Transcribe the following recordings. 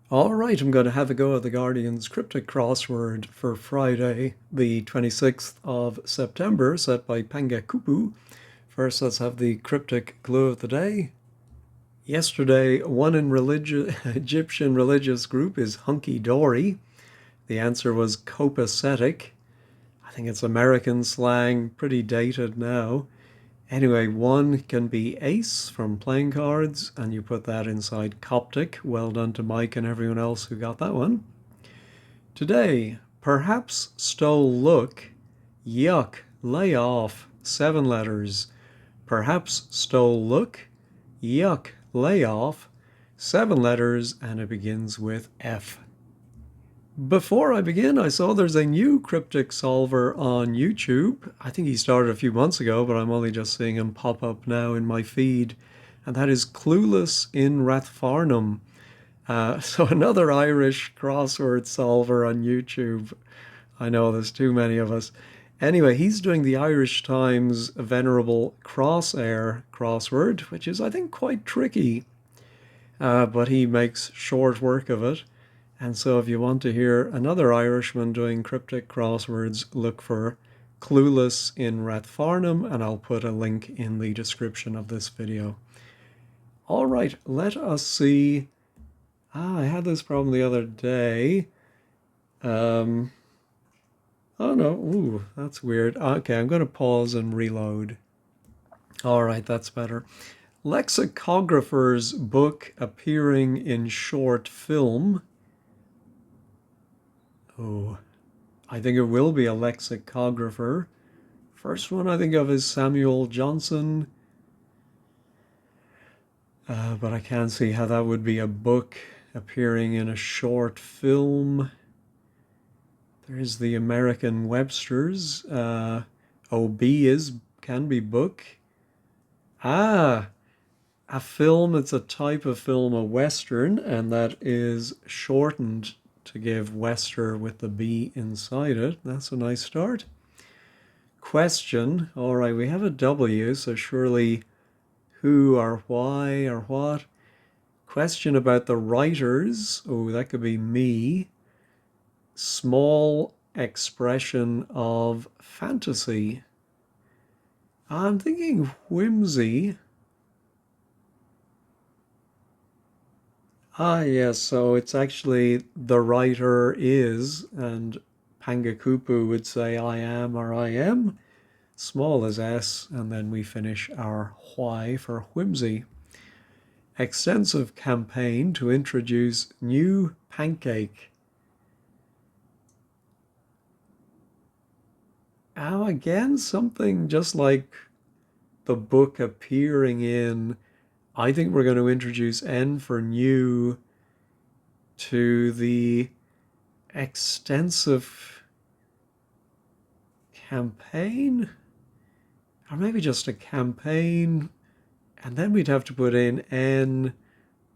All right, I'm going to have a go at the Guardian's Cryptic Crossword for Friday, the 26th of September, set by Pangakupu. First, let's have the cryptic clue of the day. Yesterday, one in Egyptian religious group is hunky-dory. The answer was copacetic. I think it's American slang, pretty dated now. Anyway, one can be ace from playing cards, and you put that inside Coptic. Well done to Mike and everyone else who got that one. Today, perhaps stole look, yuck, lay off, 7 letters. Perhaps stole look, yuck, lay off, 7 letters, and it begins with F. Before I begin, I saw there's a new cryptic solver on YouTube. I think he started a few months ago, but I'm only just seeing him pop up now in my feed. And that is Clueless in Rathfarnham. So another Irish crossword solver on YouTube. I know there's too many of us. Anyway, he's doing the Irish Times venerable crosshair crossword, which is, I think, quite tricky. But he makes short work of it. And so if you want to hear another Irishman doing cryptic crosswords, look for Clueless in Rathfarnham, and I'll put a link in the description of this video. All right, let us see. I had this problem the other day. Oh no, ooh, that's weird. Okay, I'm going to pause and reload. All right, that's better. Lexicographer's book appearing in short film. Oh, I think it will be a lexicographer. First one I think of is Samuel Johnson, but I can't see how that would be a book appearing in a short film. There's the American Webster's. OB can be book. Ah, a film, it's a type of film, a Western, and that is shortened to give Wester with the B inside it. That's a nice start. Question. All right, we have a W, so surely who or why or what. Question about the writers. Oh, that could be me. Small expression of fantasy. I'm thinking whimsy. Ah, yes, so it's actually the writer is, and Pangakupu would say I am or I am. Small as S, and then we finish our why for whimsy. Extensive campaign to introduce new pancake. Again, something just like the book appearing in. I think we're going to introduce N for new to the extensive campaign, or maybe just a campaign, and then we'd have to put in N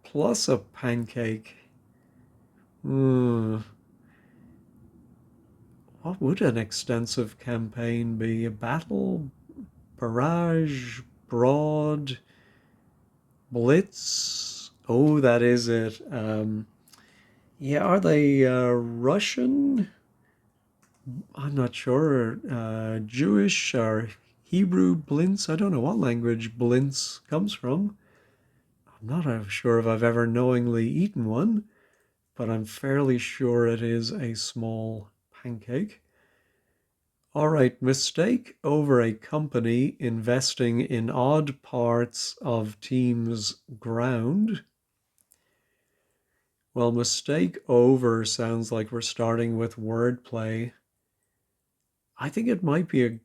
plus a pancake. What would an extensive campaign be? A battle, barrage, broad, blitz? Oh, that is it. Yeah, are they Russian? I'm not sure. Jewish or Hebrew blintz? I don't know what language blintz comes from. I'm not sure if I've ever knowingly eaten one, but I'm fairly sure it is a small pancake. All right, mistake over a company investing in odd parts of team's ground. Well, mistake over sounds like we're starting with wordplay. I think it might be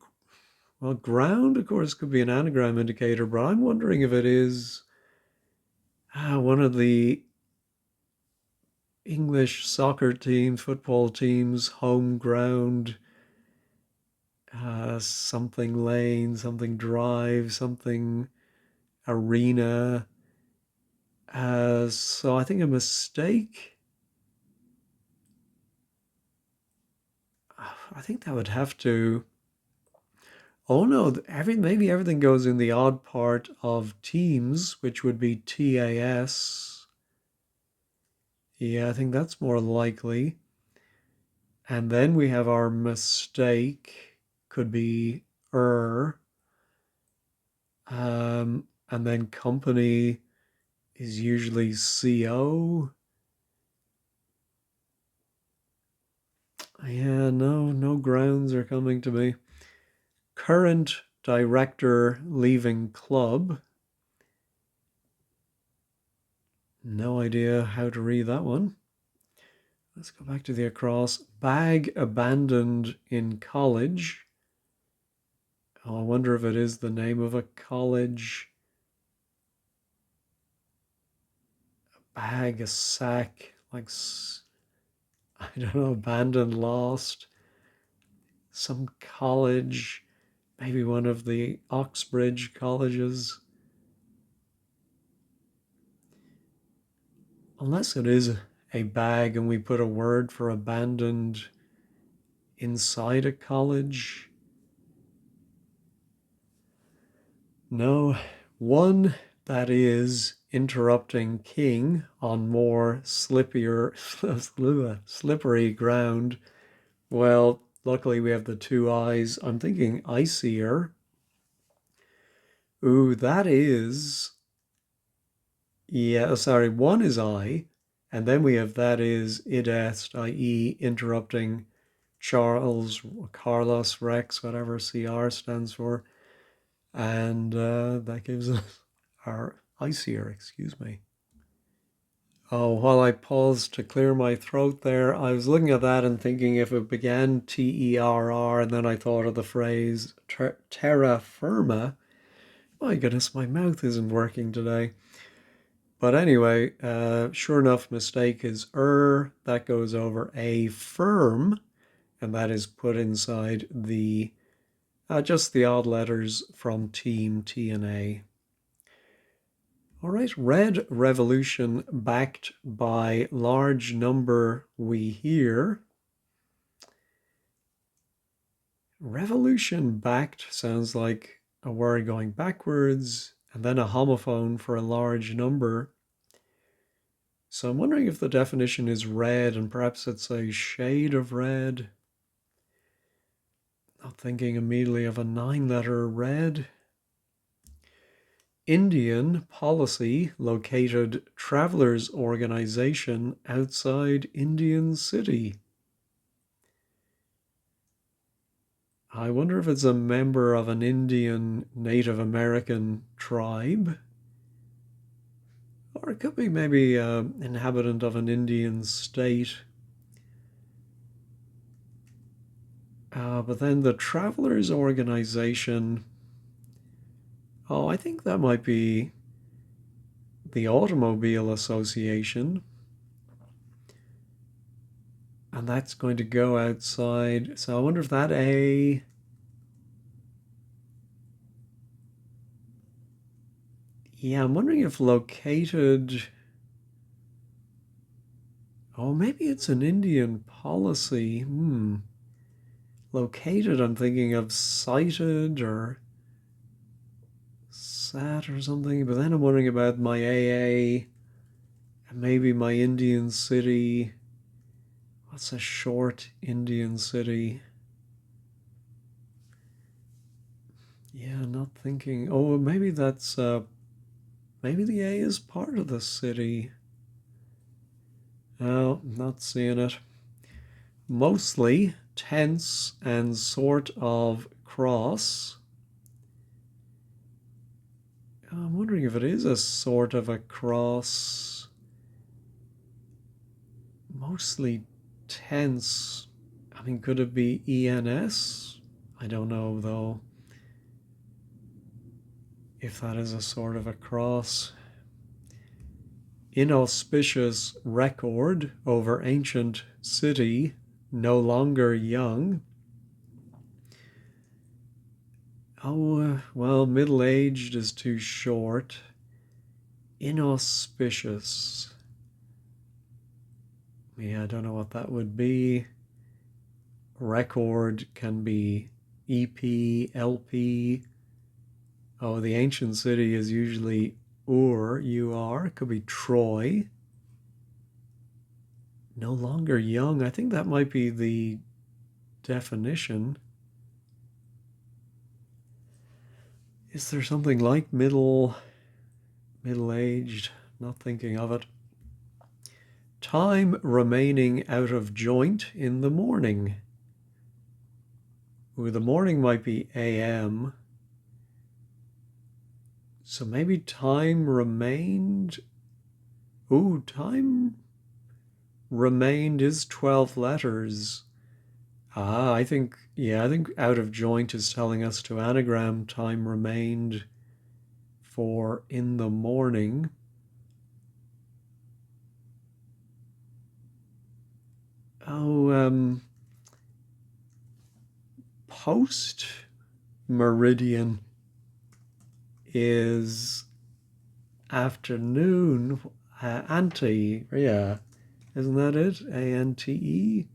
well, ground, of course, could be an anagram indicator, but I'm wondering if it is one of the English soccer teams, football teams, home ground, something lane, something drive, something arena. So I think a mistake. I think that would have to. Oh no, maybe everything goes in the odd part of teams, which would be TAS. Yeah, I think that's more likely. And then we have our mistake, could be and then company is usually CO. Yeah, no grounds are coming to me. Current director leaving club. No idea how to read that one. Let's go back to the across. Bag abandoned in college. Oh, I wonder if it is the name of a college. Bag, a sack, like, I don't know, abandoned, lost. Some college, maybe one of the Oxbridge colleges. Unless it is a bag and we put a word for abandoned inside a college. No, one that is interrupting king on more slippery ground. Well, luckily we have the two eyes. I'm thinking icier. Ooh, that is, yeah, sorry, one is I, and then we have that is id est, i.e. interrupting Charles, Carlos, Rex, whatever CR stands for. And that gives us our icier, excuse me. Oh, while I paused to clear my throat there, I was looking at that and thinking if it began TERR, and then I thought of the phrase terra firma. My goodness, my mouth isn't working today. But anyway, sure enough, mistake is that goes over a firm, and that is put inside the just the odd letters from team T and A. All right, red revolution backed by large number we hear. Revolution backed sounds like a word going backwards and then a homophone for a large number. So I'm wondering if the definition is red and perhaps it's a shade of red. Not thinking immediately of a 9-letter red. Indian policy located travelers organization outside Indian city. I wonder if it's a member of an Indian Native American tribe. Or it could be maybe an inhabitant of an Indian state. But then the travelers organization, oh, I think that might be the Automobile Association. And that's going to go outside. So I wonder if that A. Yeah, I'm wondering if located. Oh, maybe it's an Indian policy. Located, I'm thinking of sighted or sat or something. But then I'm wondering about my AA and maybe my Indian city. What's a short Indian city? Yeah, not thinking. Oh, maybe that's maybe the A is part of the city. Oh, not seeing it. Mostly tense and sort of cross. I'm wondering if it is a sort of a cross. Mostly tense. I mean, could it be ENS? I don't know though if that is a sort of a cross. Inauspicious record over ancient city, no longer young. Oh, well, middle-aged is too short. Inauspicious. Yeah, I don't know what that would be. Record can be EP, LP. Oh, the ancient city is usually Ur, UR. It could be Troy. No longer young. I think that might be the definition. Is there something like middle-aged? Not thinking of it. Time remaining out of joint in the morning. Ooh, the morning might be AM. So maybe time remained. Ooh, time remained is 12 letters. I think out of joint is telling us to anagram time remained for in the morning. Oh, post meridian is afternoon. Ante, yeah. Isn't that it? ANTE?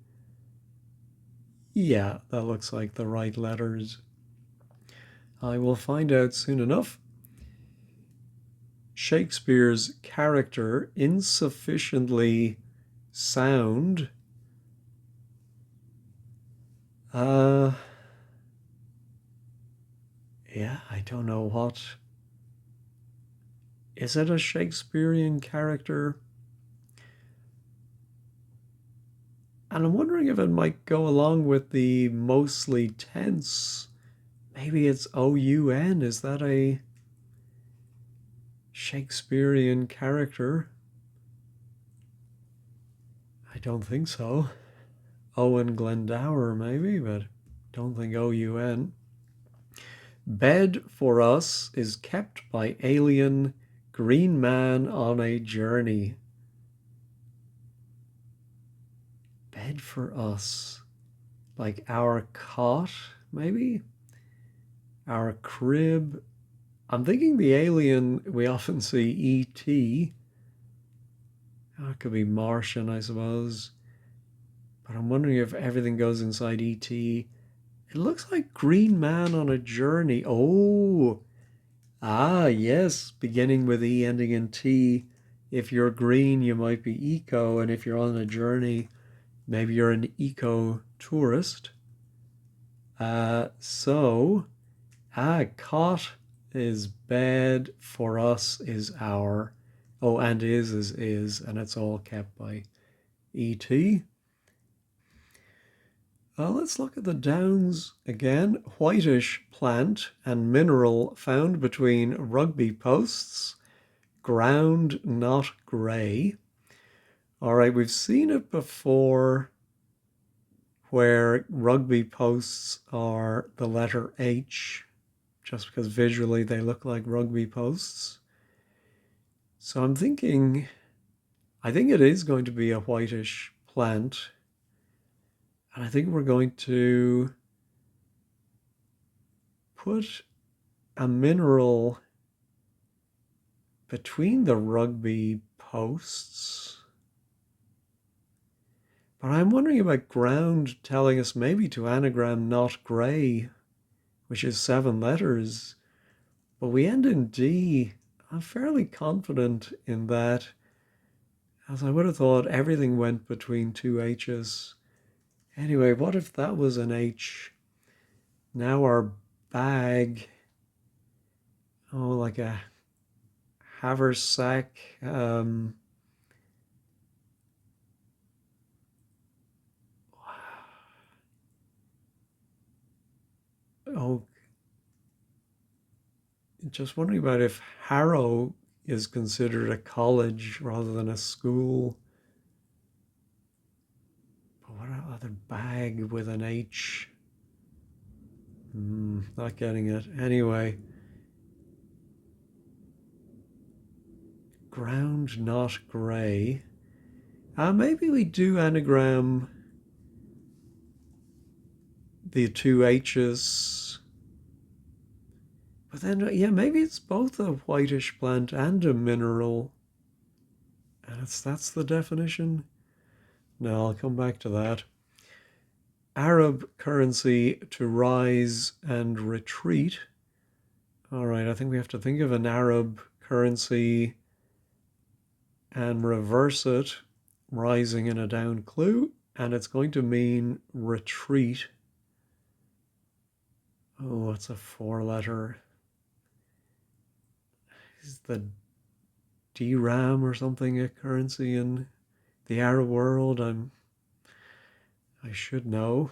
Yeah, that looks like the right letters. I will find out soon enough. Shakespeare's character insufficiently sound. Yeah, I don't know what. Is it a Shakespearean character? And I'm wondering if it might go along with the mostly tense. Maybe it's OUN. Is that a Shakespearean character? I don't think so. Owen Glendower, maybe, but don't think OUN. Bed for us is kept by alien green man on a journey. Bed for us. Like our cot, maybe? Our crib. I'm thinking the alien we often see, E.T. Oh, it could be Martian, I suppose. But I'm wondering if everything goes inside E.T. It looks like Green Man on a Journey. Oh, yes, beginning with E, ending in T. If you're green, you might be eco, and if you're on a journey, maybe you're an eco tourist. Cot is bed, for us is our. Oh, and is, and it's all kept by E.T. Let's look at the downs again. Whitish plant and mineral found between rugby posts. Ground, not grey. All right, we've seen it before where rugby posts are the letter H, just because visually they look like rugby posts. So I think it is going to be a whitish plant. And I think we're going to put a mineral between the rugby posts. But I'm wondering about ground telling us maybe to anagram not grey, which is 7 letters. But we end in D. I'm fairly confident in that, as I would have thought everything went between 2 H's. Anyway, what if that was an H? Now our bag, like a haversack. Oh, just wondering about if Harrow is considered a college rather than a school. But what other bag with an H? Not getting it. Anyway. Ground not grey. Maybe we do anagram the 2 H's. But then, maybe it's both a whitish plant and a mineral. And that's the definition? No, I'll come back to that. Arab currency to rise and retreat. All right, I think we have to think of an Arab currency and reverse it rising in a down clue, and it's going to mean retreat. Oh, it's a four-letter. Is the DRAM or something a currency in the Arab world? I should know.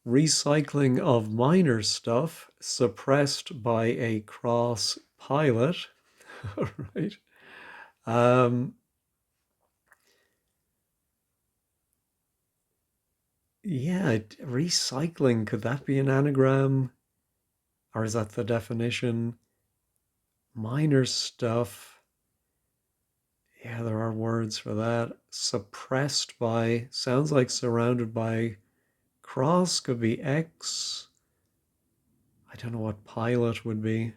Recycling of minor stuff suppressed by a cross pilot. All right. Um, yeah, recycling, could that be an anagram? Or is that the definition? Minor stuff. Yeah, there are words for that. Suppressed by sounds like surrounded by cross, could be X. I don't know what pilot would be.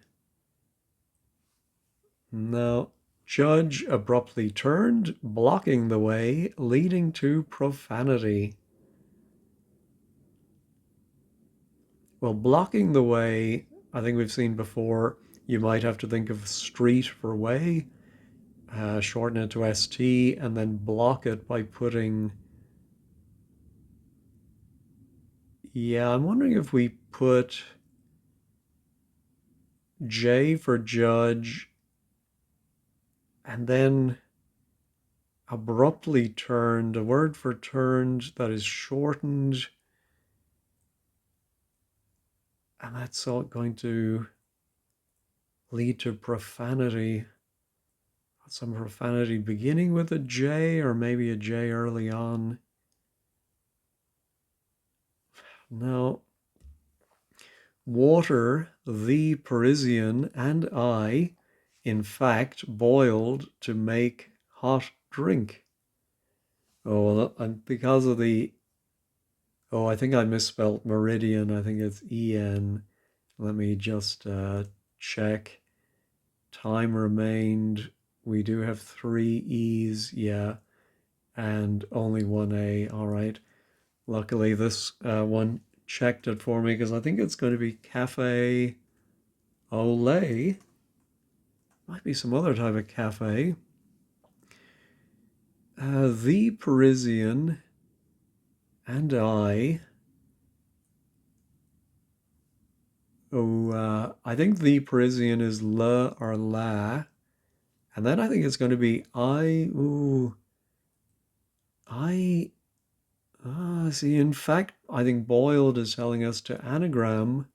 No. Judge abruptly turned, blocking the way, leading to profanity. Well, blocking the way, I think we've seen before, you might have to think of street for way, shorten it to ST, and then block it by putting. Yeah, I'm wondering if we put J for judge and then abruptly turned, a word for turned that is shortened, and that's all going to lead to profanity. Some profanity beginning with a J or maybe a J early on. No. Water, the Parisian, and I, in fact, boiled to make hot drink. Oh, well, because of the. Oh, I think I misspelled meridian. I think it's EN. Let me just check. Time remained. We do have three E's, yeah, and only one A. All right. Luckily, this one checked it for me because I think it's going to be cafe au lait. Might be some other type of cafe. The Parisian and I. Oh, I think the Parisian is le or la. And then I think it's going to be I. Ooh, I. See, in fact, I think boiled is telling us to anagram.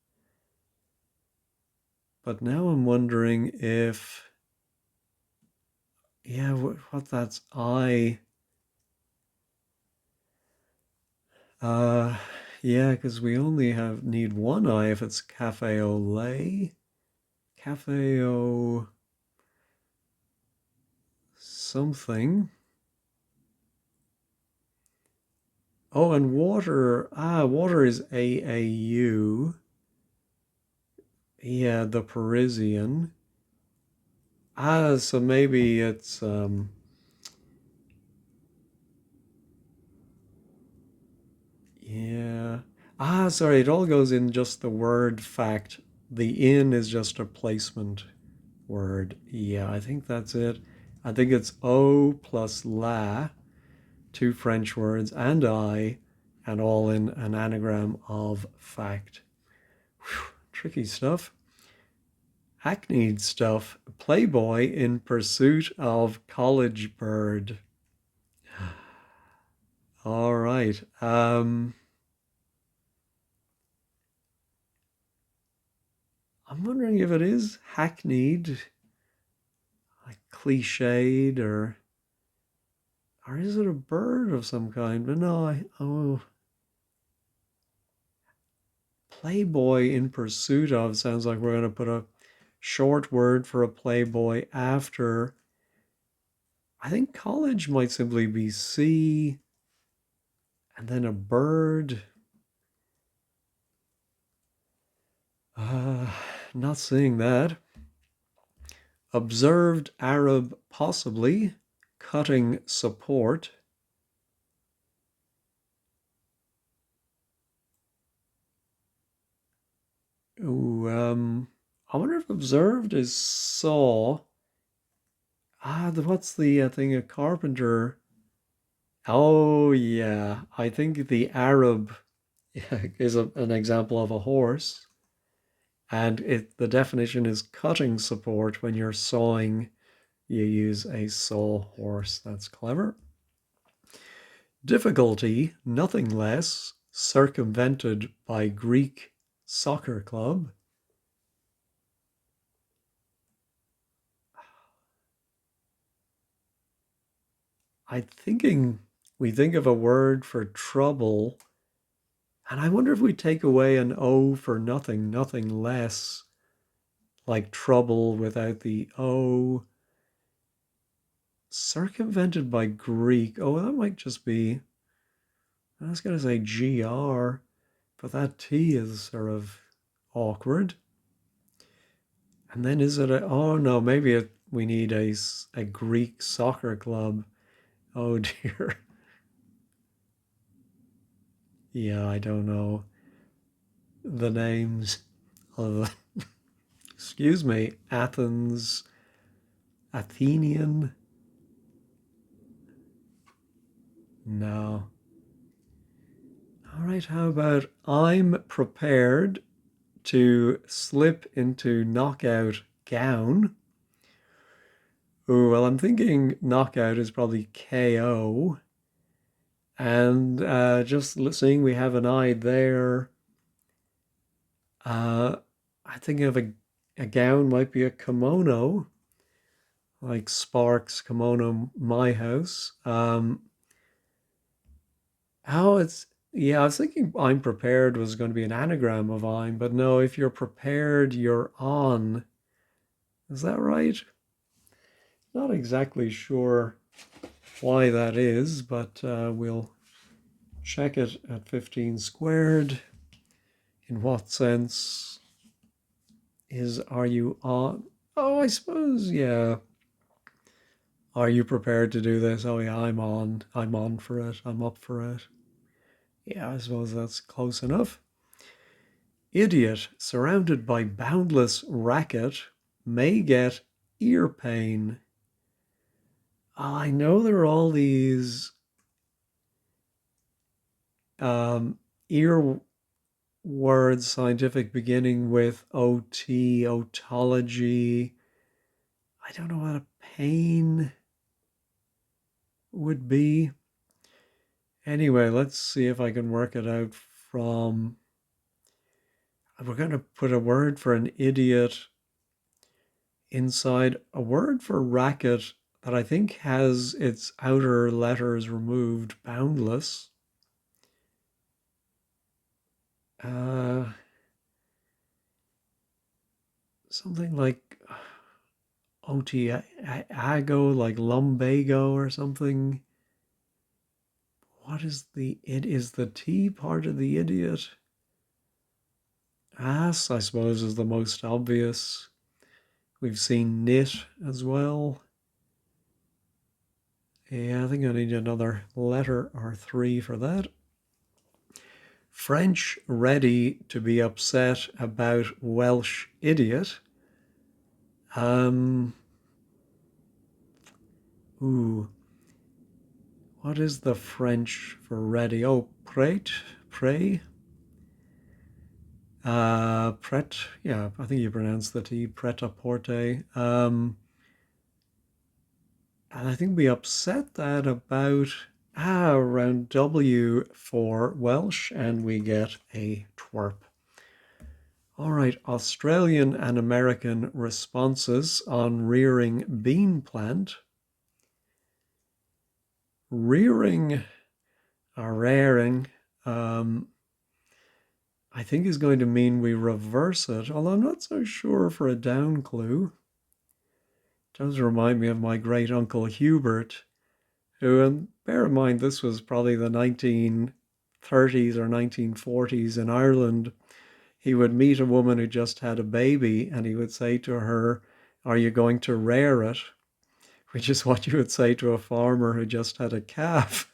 But now I'm wondering if. Yeah, what that's I. Uh, yeah, because we only need one I if it's cafe au lait. Cafe au something. Oh, and water. Water is AAU. Yeah, the Parisian. So maybe it's yeah. Sorry, it all goes in just the word fact. The in is just a placement word. Yeah, I think that's it. I think it's O plus la, two French words, and I, and all in an anagram of fact. Whew, tricky stuff. Hackneyed stuff. Playboy in pursuit of college bird. All right. I'm wondering if it is hackneyed, like cliched, or is it a bird of some kind? But no, Playboy in pursuit of sounds like we're going to put a short word for a playboy after. I think college might simply be C and then a bird. Uh, Not seeing that. Observed Arab possibly cutting support. Ooh, I wonder if observed is saw What's the thing? A carpenter. Oh, yeah. I think the Arab is an example of a horse. And the definition is cutting support. When you're sawing, you use a sawhorse. That's clever. Difficulty, nothing less, circumvented by Greek soccer club. I'm thinking we think of a word for trouble, and I wonder if we take away an O for nothing, nothing less, like trouble without the O. Circumvented by Greek. Oh, that might just be, I was going to say GR, but that T is sort of awkward. And then is it oh no, maybe we need a Greek soccer club. Oh dear. Yeah, I don't know the names of, excuse me, Athens, Athenian. No. All right, how about I'm prepared to slip into knockout gown. Oh, well, I'm thinking knockout is probably KO. And just seeing we have an I there, I think of a gown might be a kimono, like Sparks kimono, my house. How it's, yeah, I was thinking I'm prepared was going to be an anagram of I'm, but no, if you're prepared, you're on. Is that right? Not exactly sure why that is, but we'll check it at 15 squared. In what sense is are you on? Oh, I suppose, yeah. Are you prepared to do this? Oh, yeah, I'm on. I'm on for it. I'm up for it. Yeah, I suppose that's close enough. Idiot surrounded by boundless racket may get ear pain. I know there are all these um, ear words, scientific beginning with OT, otology. I don't know what a pain would be. Anyway, let's see if I can work it out from. We're going to put a word for an idiot inside a word for racket that I think has its outer letters removed, boundless. Uh, Something like Otiago, like lumbago or something. What is it is the T part of the idiot? Ass, I suppose, is the most obvious. We've seen knit as well. Yeah, I think I need another letter or three for that. French ready to be upset about Welsh idiot. Um, ooh, what is the French for ready? Oh, prêt, pray. Pret, yeah, I think you pronounce the T, pret a porter. And I think we upset that about around W for Welsh, and we get a twerp. All right, Australian and American responses on rearing bean plant. Rearing, rearing, I think is going to mean we reverse it, although I'm not so sure for a down clue. It does remind me of my great uncle Hubert, who, and bear in mind, this was probably the 1930s or 1940s in Ireland. He would meet a woman who just had a baby and he would say to her, "Are you going to rear it?" Which is what you would say to a farmer who just had a calf.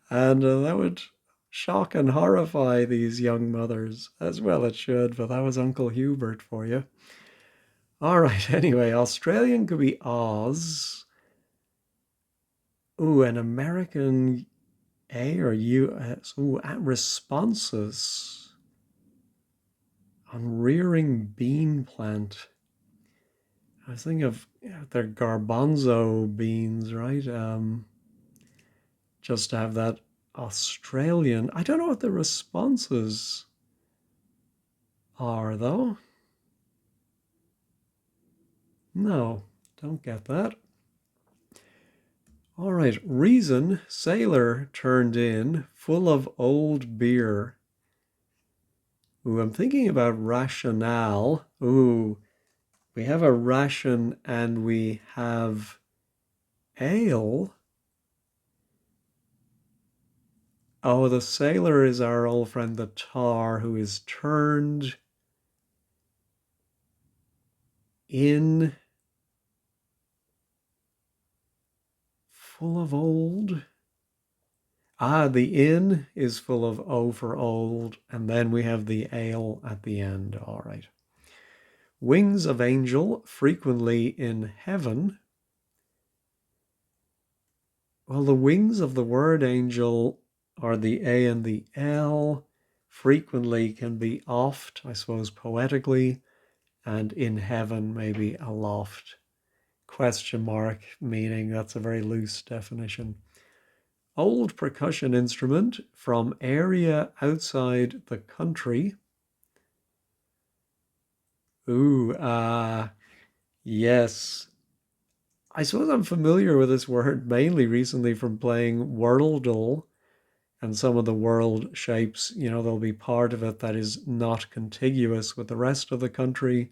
And that would shock and horrify these young mothers, as well it should, but that was Uncle Hubert for you. All right, anyway, Australian could be Oz. Ooh, an American A or US. Ooh, at responses on rearing bean plant. I was thinking of they're garbanzo beans, right? Just to have that Australian. I don't know what the responses are, though. No, don't get that. All right, reason sailor turned in full of old beer. Ooh, I'm thinking about rationale. Ooh, we have a ration and we have ale. Oh, the sailor is our old friend the tar who is turned in full of old. Ah, the inn is full of O for old, and then we have the ale at the end. All right. Wings of angel frequently in heaven. Well, the wings of the word angel are the A and the L. Frequently can be oft, I suppose, poetically, and in heaven, maybe aloft. Question mark, meaning that's a very loose definition. Old percussion instrument from area outside the country. Ooh, yes. I suppose I'm familiar with this word mainly recently from playing Wordle and some of the world shapes. There'll be part of it that is not contiguous with the rest of the country.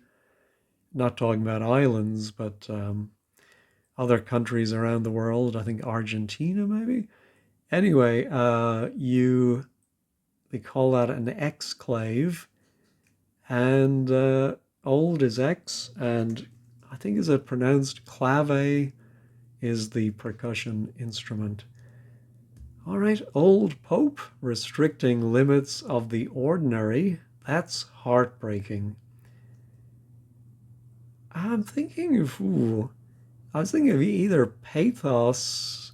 Not talking about islands, but other countries around the world. I think Argentina, maybe. Anyway, they call that an exclave, and old is X, and I think is it pronounced clave is the percussion instrument. All right, old Pope restricting limits of the ordinary. That's heartbreaking. I'm thinking of, I was thinking of either pathos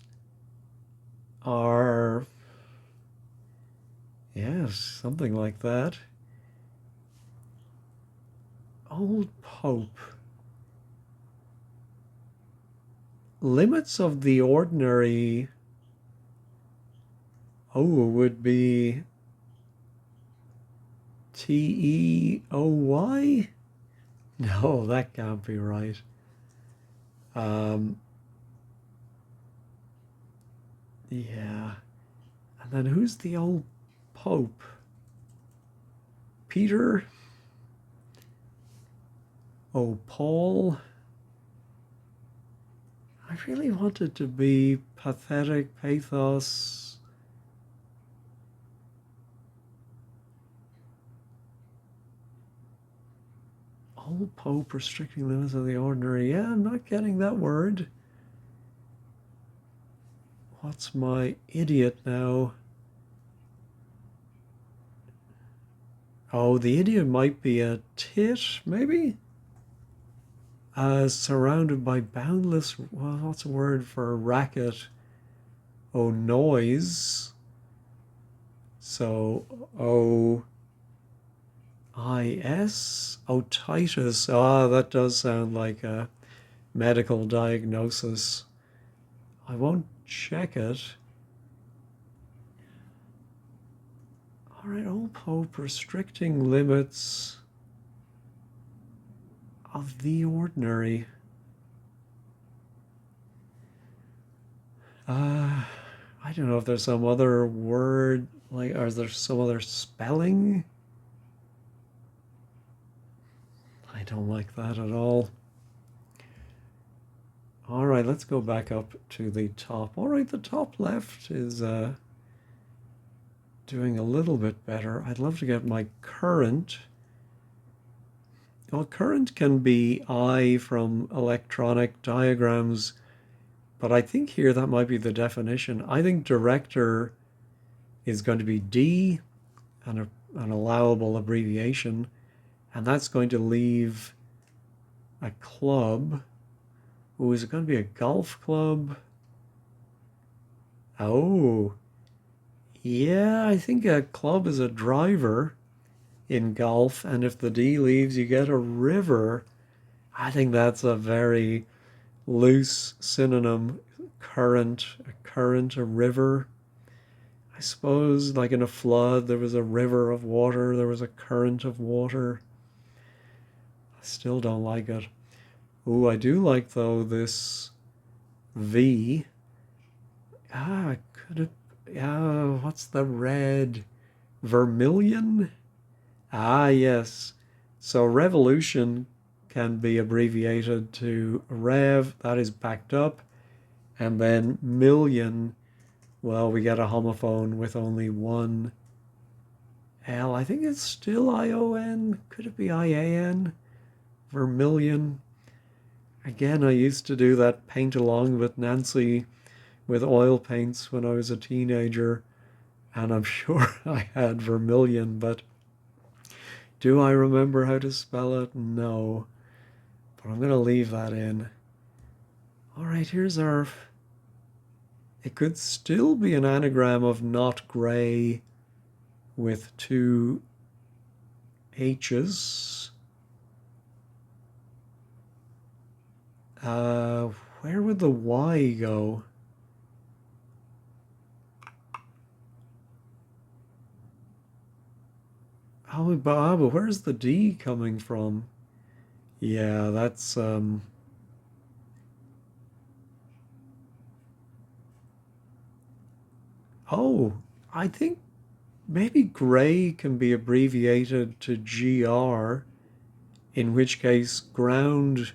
or, yes, something like that. Old Pope. Limits of the ordinary, would be Teoy? No, that can't be right. Um, yeah. And then who's the old Pope? Peter? Oh, Paul? I really wanted to be pathetic, pathos. Old Pope restricting limits of the ordinary. Yeah, I'm not getting that word. What's my idiot now? Oh, the idiot might be a tit, maybe? Surrounded by boundless, well, what's a word for a racket? Oh, noise. So, O-I-S? Otitis. Ah, that does sound like a medical diagnosis. I won't check it. All right, old Pope restricting limits of the ordinary. I don't know if there's some other word, like, or is there some other spelling? I don't like that at all. All right, let's go back up to the top. All right, the top left is doing a little bit better. I'd love to get my current. Well, current can be I from electronic diagrams, but I think here that might be the definition. I think director is going to be D, an allowable abbreviation, and that's going to leave a club. Oh, is it going to be a golf club? Oh, yeah, I think a club is a driver in golf, and if the D leaves, you get a river. I think that's a very loose synonym. A river. I suppose, like in a flood, there was a river of water, there was a current of water. I still don't like it. Ooh, I do like, though, this V. Could it... what's the red? Vermilion? Ah, yes. So revolution can be abbreviated to rev, that is backed up, and then million, well, we get a homophone with only one L. I think it's still ION. Could it be IAN? Vermilion. Again, I used to do that paint along with Nancy with oil paints when I was a teenager, and I'm sure I had vermilion, but do I remember how to spell it? No. But I'm going to leave that in. All right, here's our... It could still be an anagram of not grey with two H's. Where would the Y go? Oh, but where's the D coming from? Yeah, that's oh, I think maybe grey can be abbreviated to GR, in which case ground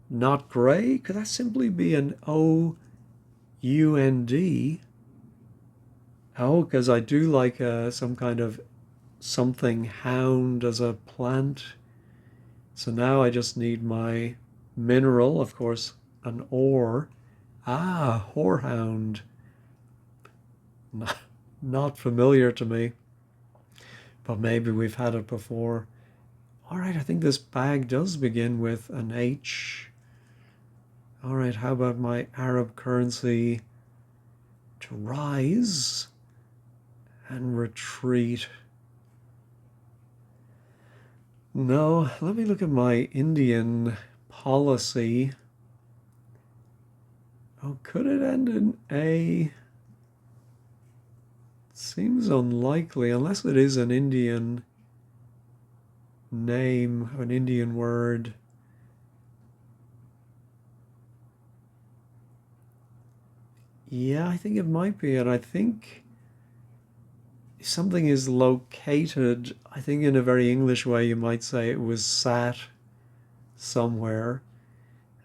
not grey. Could that simply be an OUND? Oh, because I do like some kind of something hound as a plant. So now I just need my mineral, of course, an ore. Ah, horehound. Not familiar to me, but maybe we've had it before. All right, I think this bag does begin with an H. All right, how about my Arab currency to rise and retreat? No, let me look at my Indian policy. Oh, could it end in A? Seems unlikely, unless it is an Indian name, an Indian word. Yeah, I think it might be, and I think if something is located, I think in a very English way you might say it was sat somewhere.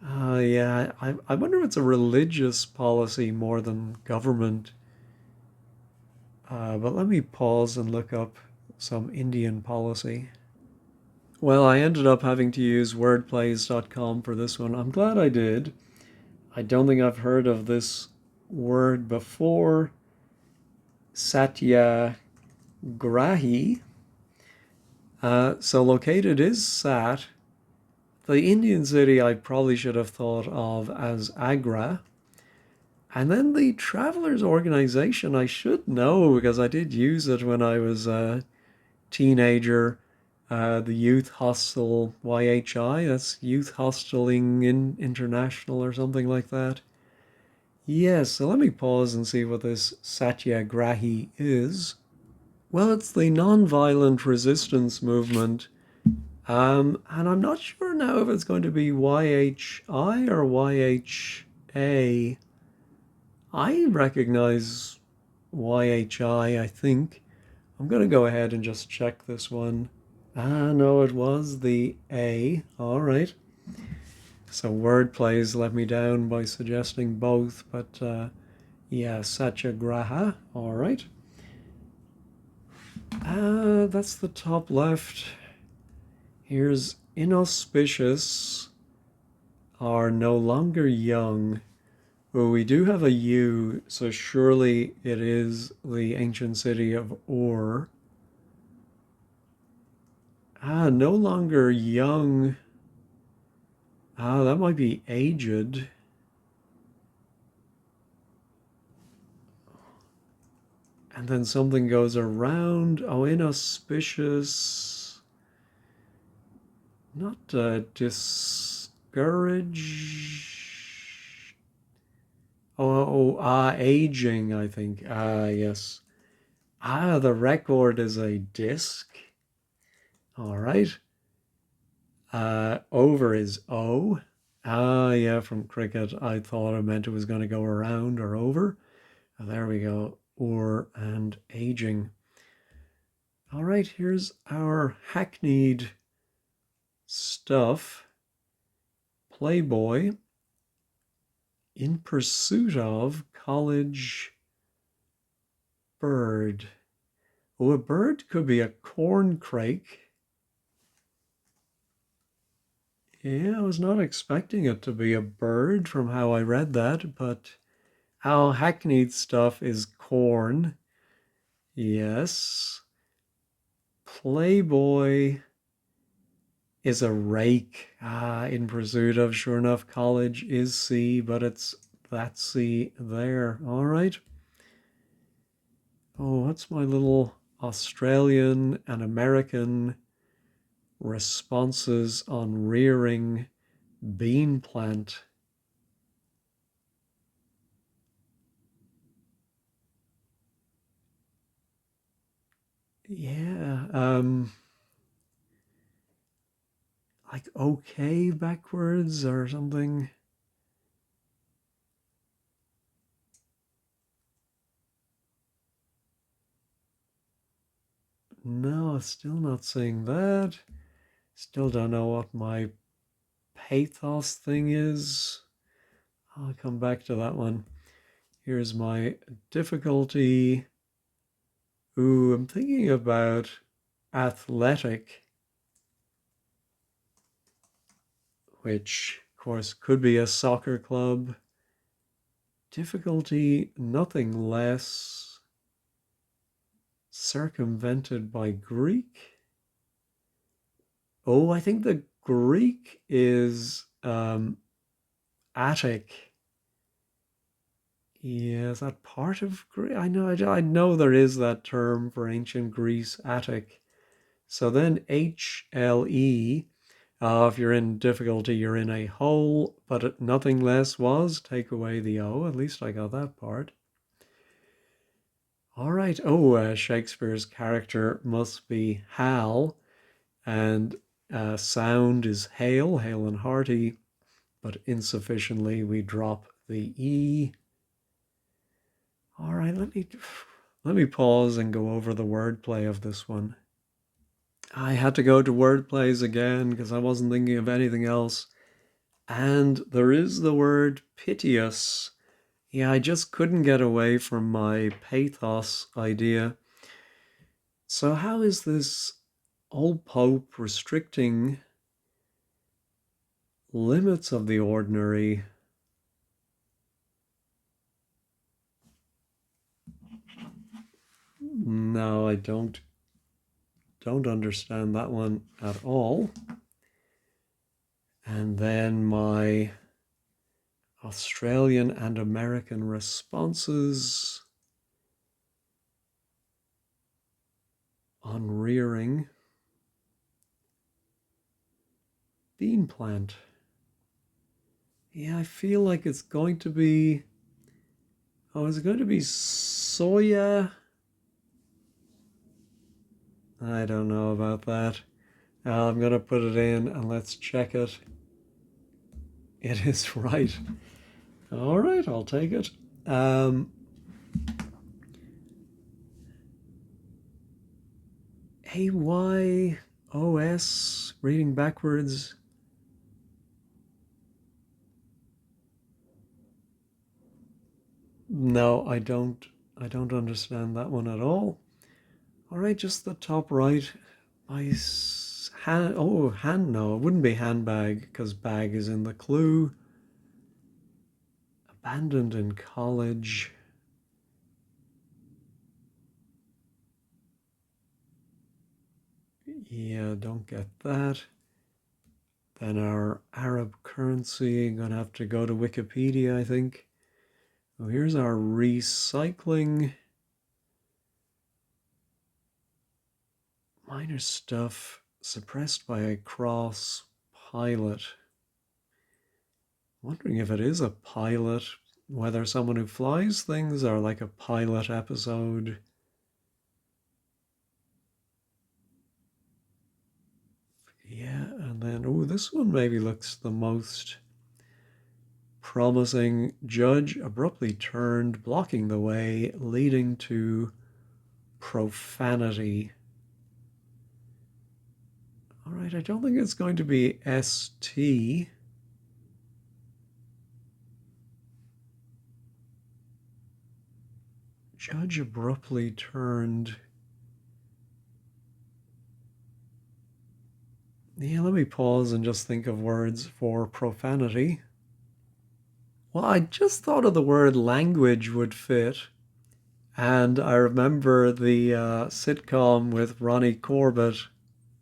Yeah, I wonder if it's a religious policy more than government. But let me pause and look up some Indian policy. Well, I ended up having to use wordplays.com for this one. I'm glad I did. I don't think I've heard of this word before. Satyagrahi. So located is Sat. The Indian city I probably should have thought of as Agra. And then the Travelers Organization, I should know because I did use it when I was a teenager. The Youth Hostel YHI, that's Youth Hosteling International or something like that. Yes, so let me pause and see what this Satyagrahi is. Well, it's the non-violent resistance movement. And I'm not sure now if it's going to be YHI or YHA. I recognize YHI, I think. I'm going to go ahead and just check this one. Ah, no, it was the A. All right. So wordplays let me down by suggesting both, but yeah, Satyagraha. All right. That's the top left. Here's inauspicious are no longer young. Well, we do have a U, so surely it is the ancient city of Ur. No longer young. Ah, that might be aged. And then something goes around. Oh, inauspicious. Not discourage. Aging, I think. Ah, yes. Ah, the record is a disc. All right. Over is O. Ah, yeah, from cricket. I thought I meant it was going to go around or over. Oh, there we go. Or and aging. All right, here's our hackneyed stuff. Playboy in pursuit of college bird. Oh, a bird could be a corncrake. Yeah, I was not expecting it to be a bird from how I read that, but how hackneyed stuff is corn. Yes. Playboy is a rake. Ah, in pursuit of, sure enough, college is C, but it's that C there. All right. Oh, what's my little Australian and American responses on rearing bean plant? Yeah, like okay backwards or something. No, still not seeing that. Still don't know what my pathos thing is. I'll come back to that one. Here's my difficulty. Ooh, I'm thinking about athletic, which of course could be a soccer club. Difficulty, nothing less. Circumvented by Greek. Oh, I think the Greek is Attic. Yeah, is that part of Greece? I know there is that term for ancient Greece, Attic. So then HLE, if you're in difficulty, you're in a hole, but nothing less was. Take away the O. At least I got that part. All right. Oh, Shakespeare's character must be Hal, and sound is hail, hale and hearty, but insufficiently we drop the E. All right, let me pause and go over the wordplay of this one. I had to go to wordplays again because I wasn't thinking of anything else. And there is the word piteous. Yeah, I just couldn't get away from my pathos idea. So, how is this old Pope restricting limits of the ordinary? No, I don't understand that one at all. And then my Australian and American responses on rearing bean plant. Yeah, I feel like it's going to be. Oh, is it going to be soya? I don't know about that. I'm going to put it in and let's check it. It is right. All right, I'll take it. AYOS, reading backwards. No, I don't understand that one at all. All right, just the top right. Hand. No, it wouldn't be handbag because bag is in the clue. Abandoned in college. Yeah, don't get that. Then our Arab currency, I'm going to have to go to Wikipedia, I think. Oh, here's our recycling. Minor stuff suppressed by a cross pilot. Wondering if it is a pilot, whether someone who flies things or like a pilot episode. Yeah, and then, oh, this one maybe looks the most promising. Judge abruptly turned, blocking the way, leading to profanity. All right, I don't think it's going to be ST. Judge abruptly turned. Yeah, let me pause and just think of words for profanity. Well, I just thought of the word language would fit. And I remember the sitcom with Ronnie Corbett,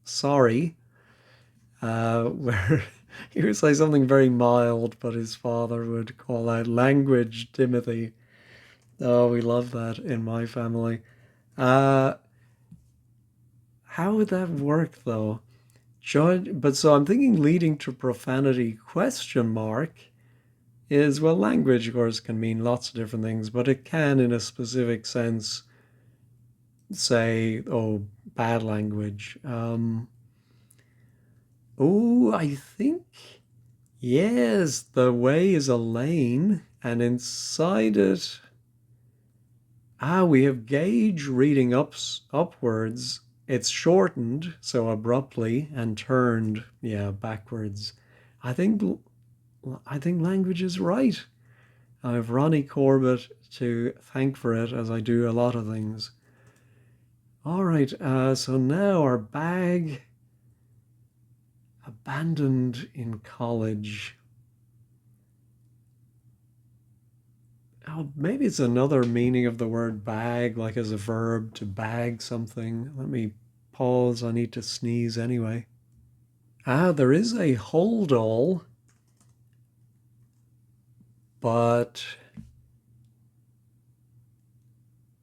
Sorry, where he would say something very mild, but his father would call out language, Timothy. Oh, we love that in my family. Uh, how would that work though? Judge, but so I'm thinking leading to profanity question mark is, well, language of course can mean lots of different things, but it can in a specific sense say, oh, bad language. Oh, I think, yes, the way is a lane, and inside it, we have gauge reading upwards. It's shortened, so abruptly, and turned, yeah, backwards. I think I think language is right. I have Ronnie Corbett to thank for it, as I do a lot of things. All right, so now our bag abandoned in college. Oh, maybe it's another meaning of the word bag, like as a verb to bag something. Let me pause. I need to sneeze anyway. There is a hold all, but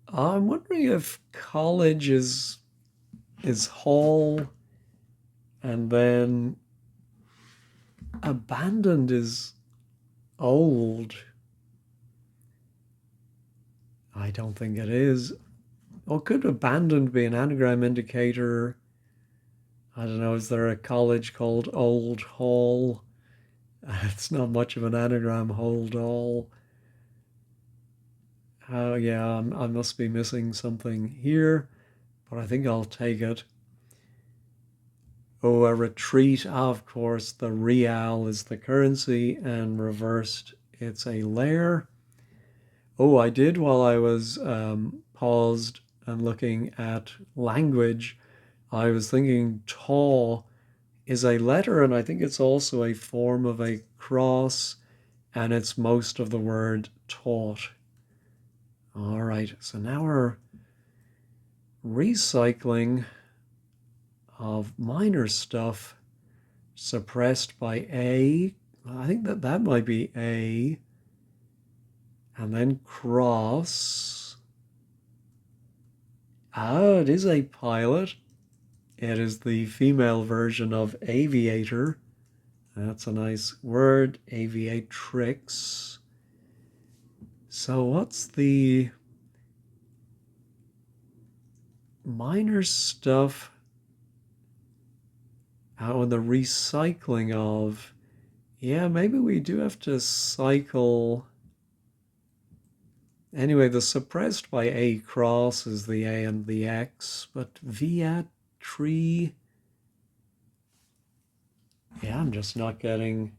I'm wondering if college is hall, and then abandoned is old. I don't think it is. Or could abandoned be an anagram indicator? I don't know. Is there a college called Old Hall? It's not much of an anagram, hold all. Oh, yeah, I must be missing something here, but I think I'll take it. Oh, a retreat. Of course, the real is the currency, and reversed, it's a layer. Oh, I did while I was paused and looking at language. I was thinking taw is a letter, and I think it's also a form of a cross, and it's most of the word taught. All right, so now we're recycling of minor stuff suppressed by A. I think that might be A. And then cross. It is a pilot. It is the female version of aviator. That's a nice word, aviatrix. So what's the minor stuff out in the recycling of? Yeah, maybe we do have to cycle. Anyway, the suppressed by A cross is the A and the X, but Viat tree. Yeah, I'm just not getting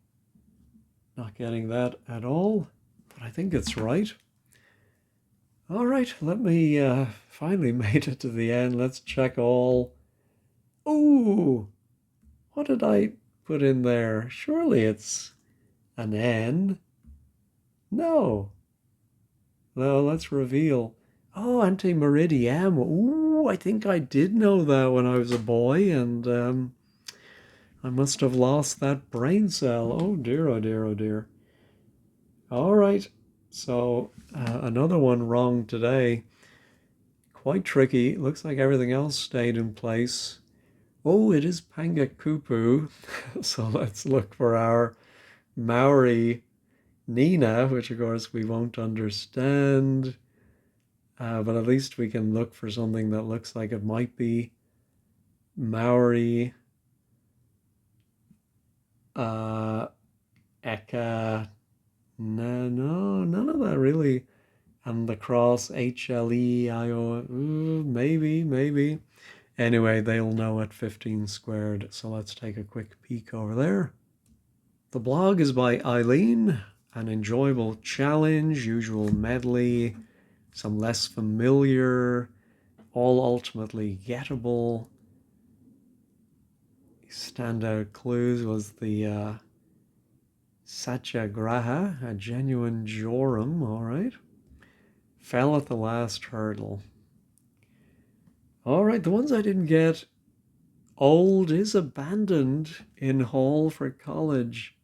that at all, but I think it's right. All right, let me finally made it to the end. Let's check all. Ooh, what did I put in there? Surely it's an N. No. No, let's reveal. Oh, anti-meridium. Ooh, I think I did know that when I was a boy. And I must have lost that brain cell. Oh dear, oh dear, oh dear. All right. So another one wrong today. Quite tricky. Looks like everything else stayed in place. Oh, it is Pangakupu. So let's look for our Maori Nina, which of course we won't understand. But at least we can look for something that looks like it might be Maori. Uh, Eka. No, no, none of that really. And the cross HLEIO. Maybe, maybe. Anyway, they'll know at 15 squared. So let's take a quick peek over there. The blog is by Eileen. An enjoyable challenge, usual medley, some less familiar, all ultimately gettable. Standout clues was the Satyagraha, a genuine Joram, all right. Fell at the last hurdle. All right, the ones I didn't get. Old is abandoned in hall for college.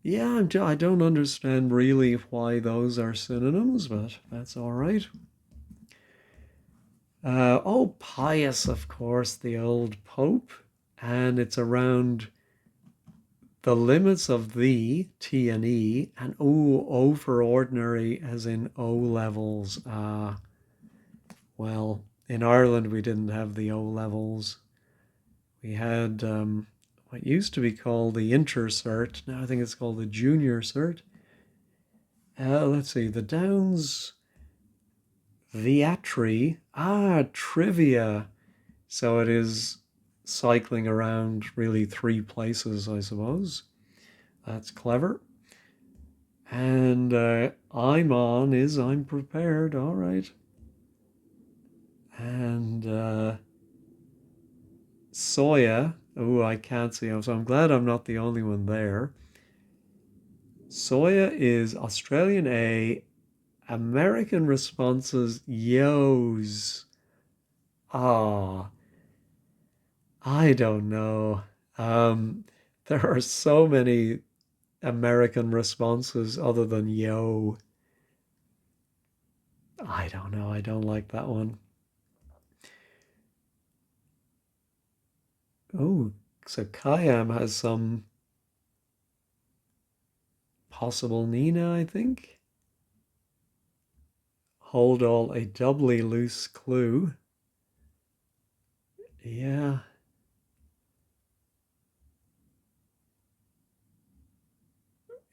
Yeah, I don't understand really why those are synonyms, but that's all right. Oh, Pius, of course, the old Pope. And it's around the limits of the, T and E, and O for ordinary, as in O levels. Well, in Ireland, we didn't have the O levels. We had what used to be called the intercert. Now I think it's called the junior cert. Let's see, the Downs, Viatri. Trivia. So it is cycling around really three places, I suppose. That's clever. And I'm on is I'm prepared. All right. And Soya. Oh, I can't see him. So I'm glad I'm not the only one there. Soya is Australian A. American responses, yos. Ah, I don't know. There are so many American responses other than yo. I don't know. I don't like that one. Oh, so Kayam has some possible Nina, I think. Hold all, a doubly loose clue. Yeah.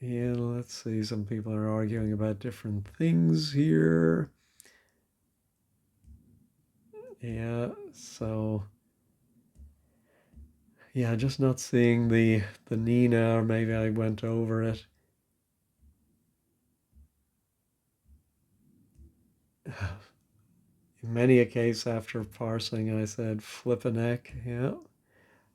Yeah, let's see. Some people are arguing about different things here. Yeah, so yeah, just not seeing the Nina, or maybe I went over it. In many a case after parsing, I said flip a neck. Yeah.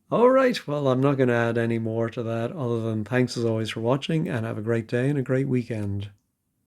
All right. Well, I'm not going to add any more to that other than thanks as always for watching and have a great day and a great weekend.